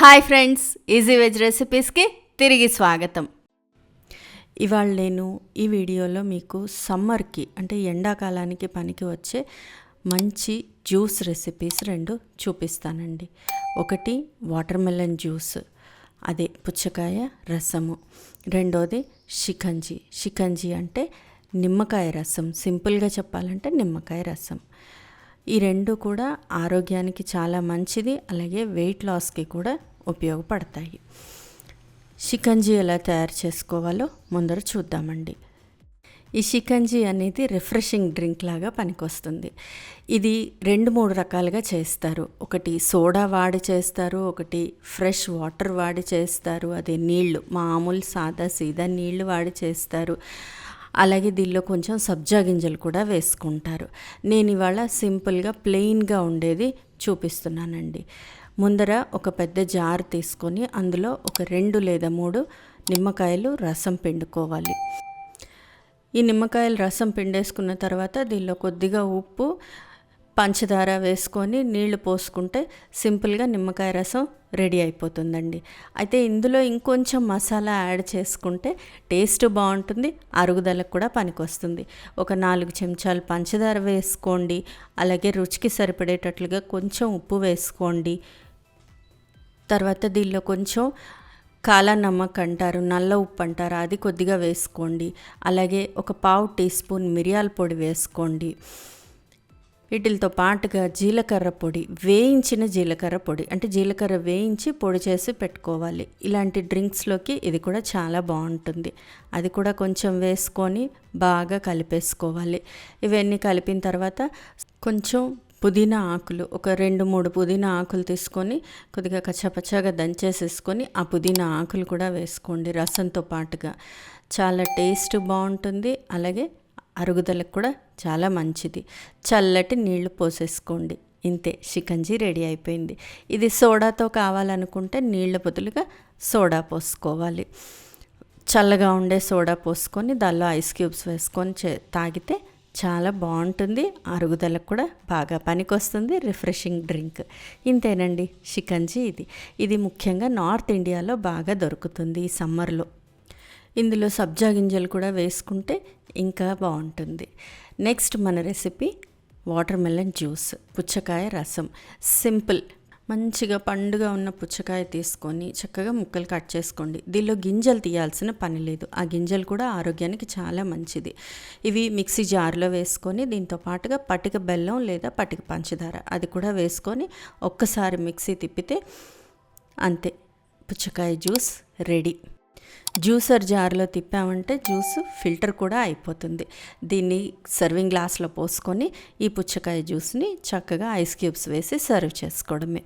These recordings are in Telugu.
హాయ్ ఫ్రెండ్స్, ఈజీ వెజ్ రెసిపీస్కి తిరిగి స్వాగతం. ఇవాళ నేను ఈ వీడియోలో మీకు సమ్మర్కి అంటే ఎండాకాలానికి పనికి వచ్చే మంచి జ్యూస్ రెసిపీస్ రెండు చూపిస్తానండి. ఒకటి వాటర్ మెలన్ జ్యూస్, అదే పుచ్చకాయ రసము. రెండోది షికంజీ అంటే నిమ్మకాయ రసం. సింపుల్గా చెప్పాలంటే నిమ్మకాయ రసం. ఈ రెండు కూడా ఆరోగ్యానికి చాలా మంచిది, అలాగే వెయిట్ లాస్కి కూడా ఉపయోగపడతాయి. షికంజీ ఎలా తయారు చేసుకోవాలో ముందర చూద్దామండి. ఈ షికంజీ అనేది రిఫ్రెషింగ్ డ్రింక్ లాగా పనికొస్తుంది. ఇది 2-3 రకాలుగా చేస్తారు. ఒకటి సోడా వాడి చేస్తారు, ఒకటి ఫ్రెష్ వాటర్ వాడి చేస్తారు, అదే నీళ్లు మామూలు సాదా సీదా నీళ్లు వాడి చేస్తారు. అలాగే దీనిలో కొంచెం సబ్జా గింజలు కూడా వేసుకుంటారు. నేను ఇవాళ సింపుల్గా ప్లెయిన్గా ఉండేది చూపిస్తున్నానండి. ముందర ఒక పెద్ద జార్ తీసుకొని అందులో ఒక 2 లేదా 3 నిమ్మకాయలు రసం పిండుకోవాలి. ఈ నిమ్మకాయలు రసం పిండేసుకున్న తర్వాత దీనిలో కొద్దిగా ఉప్పు, పంచదార వేసుకొని నీళ్లు పోసుకుంటే సింపుల్గా నిమ్మకాయ రసం రెడీ అయిపోతుందండి. అయితే ఇందులో ఇంకొంచెం మసాలా యాడ్ చేసుకుంటే టేస్ట్ బాగుంటుంది, అరుగుదలకు కూడా పనికొస్తుంది. ఒక 4 చెంచాలు పంచదార వేసుకోండి, అలాగే రుచికి సరిపడేటట్లుగా కొంచెం ఉప్పు వేసుకోండి. తర్వాత దీనిలో కొంచెం కాలా నమ్మక్ అంటారు, నల్ల ఉప్పు అంటారు, అది కొద్దిగా వేసుకోండి. అలాగే ఒక 1/2 టీ స్పూన్ మిరియాల పొడి వేసుకోండి. వీటితో పాటుగా జీలకర్ర పొడి, వేయించిన జీలకర్ర పొడి, అంటే జీలకర్ర వేయించి పొడి చేసి పెట్టుకోవాలి. ఇలాంటి డ్రింక్స్లోకి ఇది కూడా చాలా బాగుంటుంది. అది కూడా కొంచెం వేసుకొని బాగా కలిపేసుకోవాలి. ఇవన్నీ కలిపిన తర్వాత కొంచెం పుదీనా ఆకులు, ఒక 2-3 పుదీనా ఆకులు తీసుకొని కొద్దిగా కచ్చాపచ్చాగా దంచేసేసుకొని ఆ పుదీనా ఆకులు కూడా వేసుకోండి రసంతో పాటుగా. చాలా టేస్ట్ బాగుంటుంది, అలాగే అరుగుదలకు కూడా చాలా మంచిది. చల్లటి నీళ్లు పోసేసుకోండి. ఇంతే, షికంజీ రెడీ అయిపోయింది. ఇది సోడాతో కావాలనుకుంటే నీళ్ల బదులుగా సోడా పోసుకోవాలి. చల్లగా ఉండే సోడా పోసుకొని దానిలో ఐస్ క్యూబ్స్ వేసుకొని తాగితే చాలా బాగుంటుంది, అరుగుదలకు కూడా బాగా పనికొస్తుంది. Refreshing drink. ఇంతేనండి షికంజీ. ఇది ముఖ్యంగా నార్త్ ఇండియాలో బాగా దొరుకుతుంది ఈ సమ్మర్లో. ఇందులో సబ్జా గింజలు కూడా వేసుకుంటే ఇంకా బాగుంటుంది. నెక్స్ట్ మన రెసిపీ వాటర్ మెలన్ జ్యూస్, పుచ్చకాయ రసం. సింపుల్. మంచిగా పండుగా ఉన్న పుచ్చకాయ తీసుకొని చక్కగా ముక్కలు కట్ చేసుకోండి. దీనిలో గింజలు తీయాల్సిన పని లేదు. ఆ గింజలు కూడా ఆరోగ్యానికి చాలా మంచిది. ఇవి మిక్సీ జార్లో వేసుకొని దీంతో పాటుగా పటిక బెల్లం లేదా పటిక పంచదార అది కూడా వేసుకొని ఒక్కసారి మిక్సీ తిప్పితే అంతే, పుచ్చకాయ జ్యూస్ రెడీ. జ్యూసర్ జార్లో తిప్పామంటే జ్యూస్ ఫిల్టర్ కూడా అయిపోతుంది. దీన్ని సర్వింగ్ గ్లాస్లో పోసుకొని ఈ పుచ్చకాయ జ్యూస్ని చక్కగా ఐస్ క్యూబ్స్ వేసి సర్వ్ చేసుకోవడమే.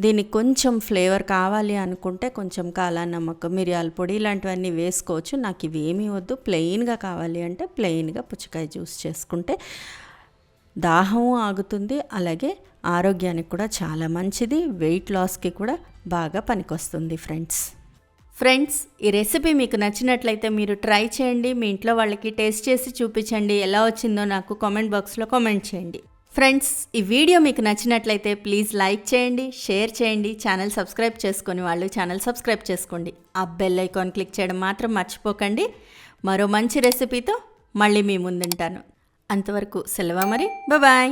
దీనికి కొంచెం ఫ్లేవర్ కావాలి అనుకుంటే కొంచెం కాలా నమ్మక్, మిరియాల పొడి ఇలాంటివన్నీ వేసుకోవచ్చు. నాకు ఇవి ఏమీ వద్దు, ప్లెయిన్గా కావాలి అంటే ప్లెయిన్గా పుచ్చకాయ జ్యూస్ చేసుకుంటే దాహం ఆగుతుంది, అలాగే ఆరోగ్యానికి కూడా చాలా మంచిది, వెయిట్ లాస్కి కూడా బాగా పనికొస్తుంది. ఫ్రెండ్స్, ఈ రెసిపీ మీకు నచ్చినట్లయితే మీరు ట్రై చేయండి. మీ ఇంట్లో వాళ్ళకి టేస్ట్ చేసి చూపించండి. ఎలా వచ్చిందో నాకు కామెంట్ బాక్స్లో కామెంట్ చేయండి. ఫ్రెండ్స్, ఈ వీడియో మీకు నచ్చినట్లయితే ప్లీజ్ లైక్ చేయండి, షేర్ చేయండి. ఛానల్ సబ్స్క్రైబ్ చేసుకొని వాళ్ళు ఛానల్ సబ్స్క్రైబ్ చేసుకోండి. ఆ బెల్ ఐకాన్ క్లిక్ చేయడం మాత్రం మర్చిపోకండి. మరో మంచి రెసిపీతో మళ్ళీ మీ ముందుంటాను. అంతవరకు సెలవు మరి. బాయ్.